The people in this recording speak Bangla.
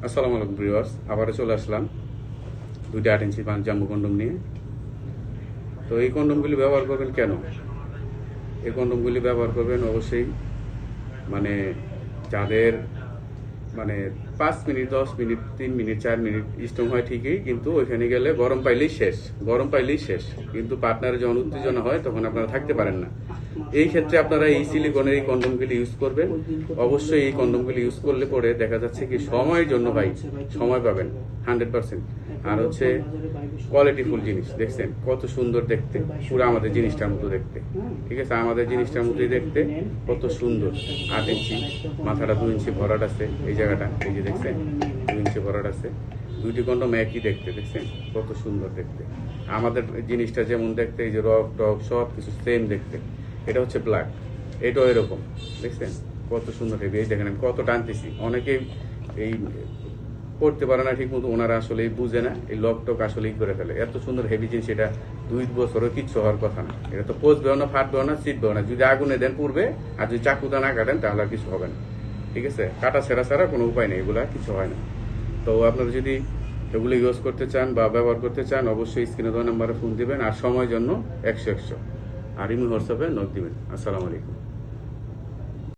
আসসালামু আলাইকুম ভিউয়ার্স, আবারও চলে আসলাম 2টা 8 ইঞ্চি জাম্বো কন্ডম নিয়ে। তো এই কন্ডমগুলি ব্যবহার করবেন কেন? এই কন্ডমগুলি ব্যবহার করবেন অবশ্যই মানে যাদের মানে 5 minute, 10 minute, 3 minute, 4 minute strong হয় ঠিকই, কিন্তু ওইখানে গেলে গরম পাইলেই শেষ। কিন্তু পার্টনারের যখন উত্তেজনা হয় তখন আপনারা থাকতে পারেন না। এই ক্ষেত্রে আপনারা এই সিলিকনের এই কন্ডমগুলি ইউজ করবেন। অবশ্যই এই কন্ডমগুলি ইউজ করলে পরে দেখা যাচ্ছে কি সময়ের জন্য সময় পাবেন 100%। আর হচ্ছে কোয়ালিটিফুল জিনিস, দেখছেন কত সুন্দর দেখতে, পুরো আমাদের জিনিসটার মতো দেখতে। ঠিক আছে, আমাদের জিনিসটার মতোই দেখতে, কত সুন্দর। 8 ইঞ্চি, মাথাটা 2 ইঞ্চি ভরাট আছে, এই জায়গাটা এই যে দেখছেন 2 ইঞ্চি ভরাট আছে। দুইটি কন্ডম একই দেখতে, দেখছেন কত সুন্দর দেখতে। আমাদের জিনিসটা যেমন দেখতে, এই যে রক টক সব কিছু সেম দেখতে। এটা হচ্ছে ব্ল্যাক, এটাও এরকম, দেখছেন কত সুন্দর হেভি। এই দেখেন আমি কত টানতেছি, অনেকেই এই করতে পারে না ঠিক মতো, ওনারা আসলে বুঝে না, এই লক টক আসলেই করে ফেলে। এত সুন্দর হেভি জিনিস, এটা 2 বছরও কিচ্ছু হওয়ার কথা না। এটা তো পচবেও না, ফাটবেও না, ছিটবেও না। যদি আগুনে দেন পুড়বে, আর যদি চাকুটা না কাটেন তাহলে আর কিছু হবে না। ঠিক আছে, কাটা ছেঁড়া ছাড়া কোনো উপায় নেই, এগুলা কিছু হয় না। তো আপনারা যদি এগুলো ইউজ করতে চান বা ব্যবহার করতে চান, অবশ্যই স্ক্রিনে দেওয়া নাম্বারে ফোন দিবেন, আর সময়ের জন্য 100 আর ইমো হোয়াটসঅ্যাপে নক দিবেন। আসসালামু আলাইকুম।